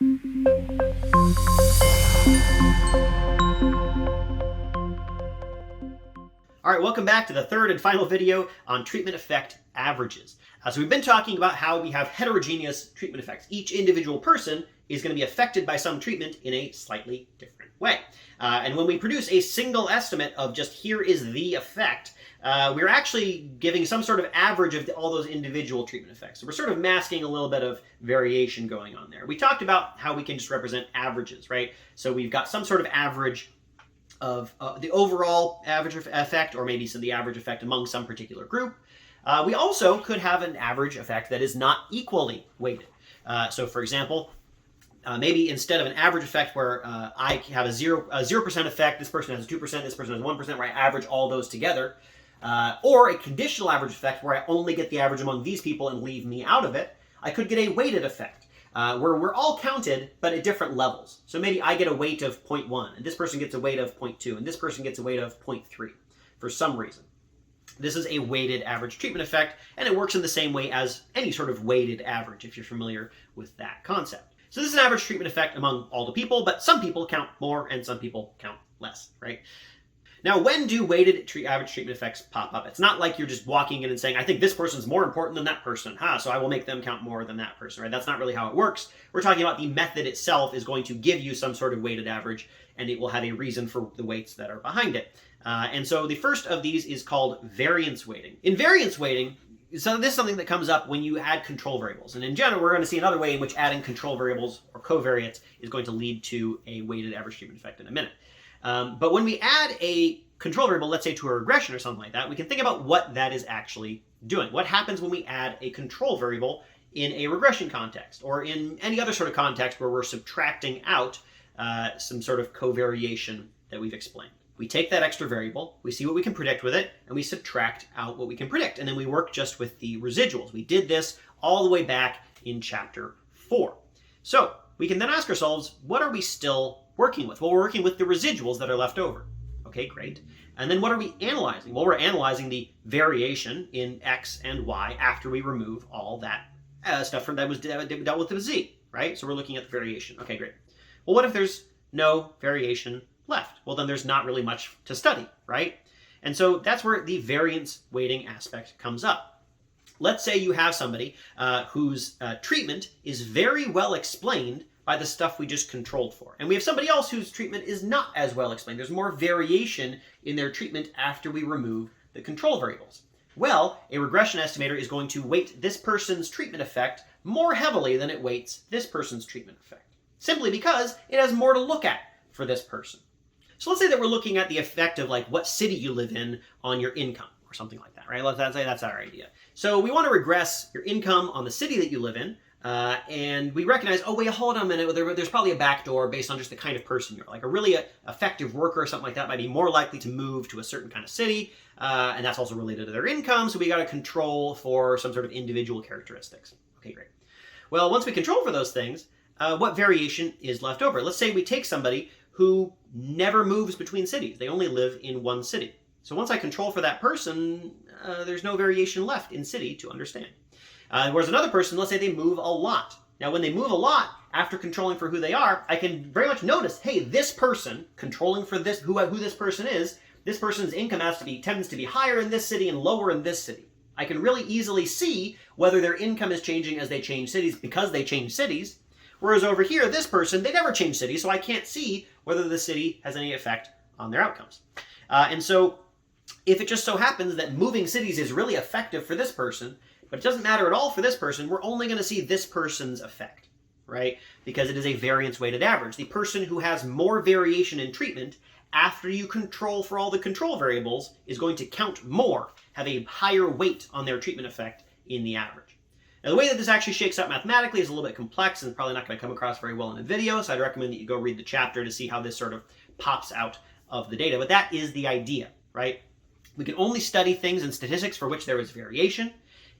All right, welcome back to the third and final video on treatment effect averages. So we've been talking about how we have heterogeneous treatment effects. Each individual person is going to be affected by some treatment in a slightly different way. And when we produce a single estimate of just here is the effect, we're actually giving some sort of average of all those individual treatment effects. So we're sort of masking a little bit of variation going on there. We talked about how we can just represent averages, right? So we've got some sort of average of the overall average effect, or maybe the average effect among some particular group. We also could have an average effect that is not equally weighted. So for example, maybe instead of an average effect where I have a 0% effect, this person has a 2%, this person has 1%, where I average all those together, or a conditional average effect where I only get the average among these people and leave me out of it, I could get a weighted effect. Where we're all counted, but at different levels. So maybe I get a weight of 0.1, and this person gets a weight of 0.2, and this person gets a weight of 0.3 for some reason. This is a weighted average treatment effect, and it works in the same way as any sort of weighted average, if you're familiar with that concept. So this is an average treatment effect among all the people, but some people count more and some people count less, right? Now, when do weighted average treatment effects pop up? It's not like you're just walking in and saying, I think this person's more important than that person, so I will make them count more than that person, right? That's not really how it works. We're talking about the method itself is going to give you some sort of weighted average, and it will have a reason for the weights that are behind it. And so the first of these is called variance weighting. In variance weighting, so this is something that comes up when you add control variables. And in general, we're going to see another way in which adding control variables or covariates is going to lead to a weighted average treatment effect in a minute. But when we add a control variable, let's say to a regression or something like that, we can think about what that is actually doing. What happens when we add a control variable in a regression context or in any other sort of context where we're subtracting out some sort of covariation that we've explained. We take that extra variable, we see what we can predict with it, and we subtract out what we can predict. And then we work just with the residuals. We did this all the way back in chapter 4. So we can then ask ourselves, what are we still working with? Well, we're working with the residuals that are left over. Okay, great. And then what are we analyzing? Well, we're analyzing the variation in X and Y after we remove all that stuff that was dealt with the Z, right? So we're looking at the variation. Okay, great. Well, what if there's no variation left? Well, then there's not really much to study, right? And so that's where the variance weighting aspect comes up. Let's say you have somebody whose treatment is very well explained by the stuff we just controlled for. And we have somebody else whose treatment is not as well explained. There's more variation in their treatment after we remove the control variables. Well, a regression estimator is going to weight this person's treatment effect more heavily than it weights this person's treatment effect, simply because it has more to look at for this person. So let's say that we're looking at the effect of like what city you live in on your income or something like that, right? Let's say that's our idea. So we want to regress your income on the city that you live in, and we recognize, oh wait, hold on a minute, there's probably a backdoor based on just the kind of person you're. Like a really effective worker or something like that might be more likely to move to a certain kind of city, and that's also related to their income, so we got to control for some sort of individual characteristics. Okay, great. Well, once we control for those things, what variation is left over? Let's say we take somebody who never moves between cities. They only live in one city. So once I control for that person, there's no variation left in city to understand. Whereas another person, let's say they move a lot. Now when they move a lot, after controlling for who they are, I can very much notice, hey, this person, controlling for this who this person is, this person's income tends to be higher in this city and lower in this city. I can really easily see whether their income is changing as they change cities because they change cities. Whereas over here, this person, they never change cities, so I can't see whether the city has any effect on their outcomes. And so if it just so happens that moving cities is really effective for this person, but it doesn't matter at all for this person, we're only going to see this person's effect, right? Because it is a variance-weighted average. The person who has more variation in treatment after you control for all the control variables is going to count more, have a higher weight on their treatment effect in the average. Now, the way that this actually shakes out mathematically is a little bit complex and probably not going to come across very well in a video, so I'd recommend that you go read the chapter to see how this sort of pops out of the data. But that is the idea, right? We can only study things in statistics for which there is variation.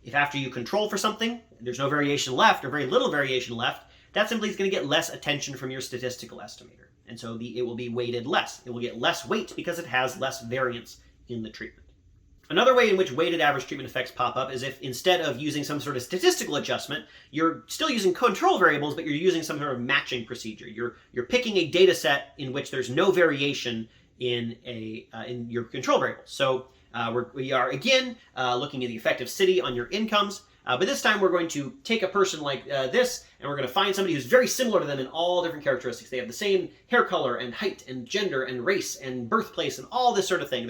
If after you control for something, there's no variation left or very little variation left, that simply is going to get less attention from your statistical estimator. And so it will be weighted less. It will get less weight because it has less variance in the treatment. Another way in which weighted average treatment effects pop up is if instead of using some sort of statistical adjustment, you're still using control variables, but you're using some sort of matching procedure. You're picking a data set in which there's no variation in your control variables. So we are again looking at the effect of city on your incomes. But this time we're going to take a person like this, and we're going to find somebody who's very similar to them in all different characteristics. They have the same hair color and height and gender and race and birthplace and all this sort of thing.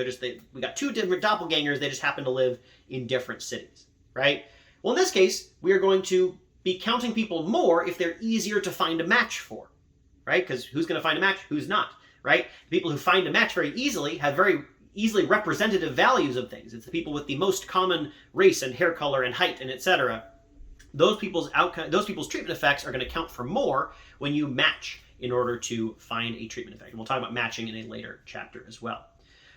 We got two different doppelgangers. They just happen to live in different cities, right? Well, in this case, we are going to be counting people more if they're easier to find a match for, right? Because who's going to find a match? Who's not, right? The people who find a match very easily have very easily representative values of things. It's the people with the most common race and hair color and height and etc. Those people's treatment effects are going to count for more when you match in order to find a treatment effect. And we'll talk about matching in a later chapter as well.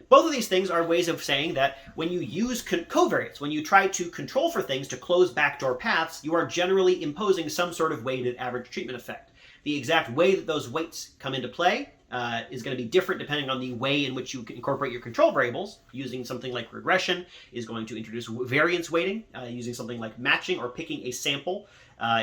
Both of these things are ways of saying that when you use covariates, when you try to control for things to close backdoor paths, you are generally imposing some sort of weighted average treatment effect. The exact way that those weights come into play is going to be different depending on the way in which you incorporate your control variables. Using something like regression is going to introduce variance weighting. Using something like matching or picking a sample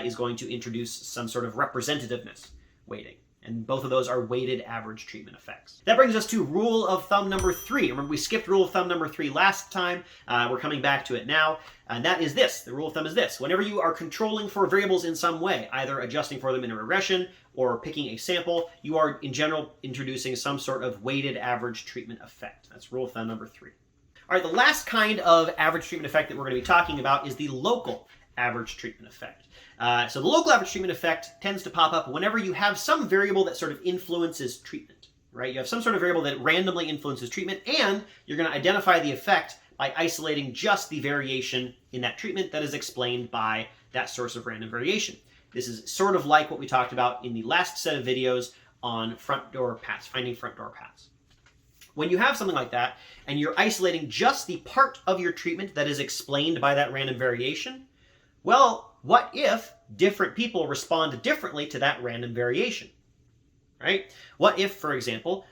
is going to introduce some sort of representativeness weighting. And both of those are weighted average treatment effects. That brings us to rule of thumb number 3. Remember, we skipped rule of thumb number 3 last time. We're coming back to it now. And that is this. The rule of thumb is this. Whenever you are controlling for variables in some way, either adjusting for them in a regression or picking a sample, you are, in general, introducing some sort of weighted average treatment effect. That's rule of thumb number 3. All right, the last kind of average treatment effect that we're going to be talking about is the local average treatment effect. So the local average treatment effect tends to pop up whenever you have some variable that sort of influences treatment, right? You have some sort of variable that randomly influences treatment, and you're going to identify the effect by isolating just the variation in that treatment that is explained by that source of random variation. This is sort of like what we talked about in the last set of videos on front door paths, finding front door paths. When you have something like that, and you're isolating just the part of your treatment that is explained by that random variation, well, what if different people respond differently to that random variation, right? What if, for example,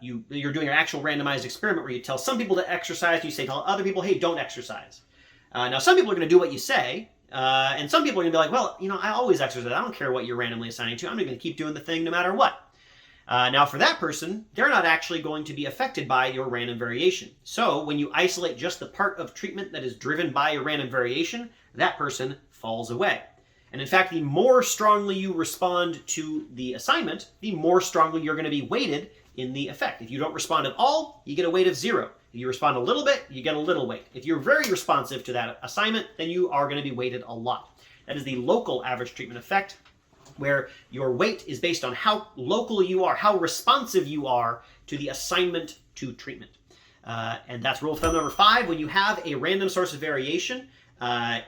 you're doing an actual randomized experiment where you tell some people to exercise, and you say to other people, hey, don't exercise. Now, some people are going to do what you say, and some people are going to be like, well, I always exercise. I don't care what you're randomly assigning to. I'm going to keep doing the thing no matter what. Now, for that person, they're not actually going to be affected by your random variation. So when you isolate just the part of treatment that is driven by a random variation, that person falls away. And in fact, the more strongly you respond to the assignment, the more strongly you're going to be weighted in the effect. If you don't respond at all, you get a weight of 0. If you respond a little bit, you get a little weight. If you're very responsive to that assignment, then you are going to be weighted a lot. That is the local average treatment effect, where your weight is based on how local you are, how responsive you are to the assignment to treatment. And that's rule of thumb number 5. When you have a random source of variation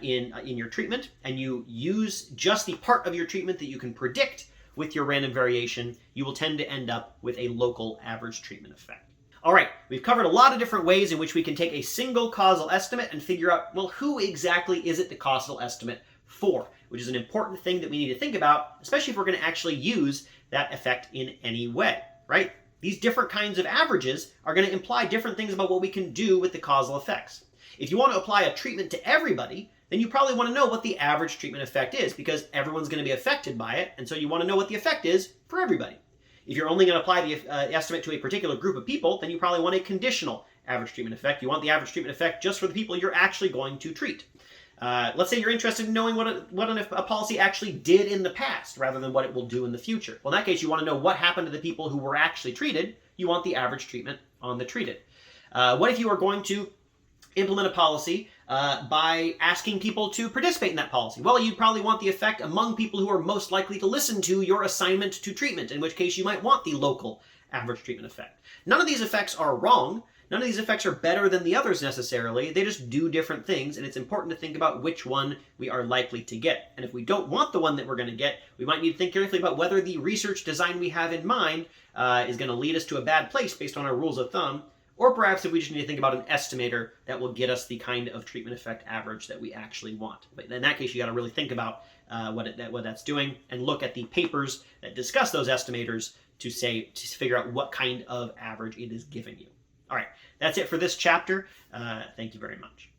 in your treatment, and you use just the part of your treatment that you can predict with your random variation, you will tend to end up with a local average treatment effect. All right, we've covered a lot of different ways in which we can take a single causal estimate and figure out, well, who exactly is it the causal estimate for, which is an important thing that we need to think about, especially if we're going to actually use that effect in any way, right? These different kinds of averages are going to imply different things about what we can do with the causal effects. If you want to apply a treatment to everybody, then you probably want to know what the average treatment effect is, because everyone's going to be affected by it, and so you want to know what the effect is for everybody. If you're only going to apply the estimate to a particular group of people, then you probably want a conditional average treatment effect. You want the average treatment effect just for the people you're actually going to treat. Let's say you're interested in knowing what a policy actually did in the past rather than what it will do in the future. Well, in that case, you want to know what happened to the people who were actually treated. You want the average treatment on the treated. What if you are going to implement a policy by asking people to participate in that policy? Well, you'd probably want the effect among people who are most likely to listen to your assignment to treatment, in which case you might want the local average treatment effect. None of these effects are wrong. None of these effects are better than the others necessarily. They just do different things, and it's important to think about which one we are likely to get. And if we don't want the one that we're going to get, we might need to think carefully about whether the research design we have in mind is going to lead us to a bad place based on our rules of thumb, or perhaps if we just need to think about an estimator that will get us the kind of treatment effect average that we actually want. But in that case, you got to really think about what that's doing and look at the papers that discuss those estimators to figure out what kind of average it is giving you. All right, that's it for this chapter. Thank you very much.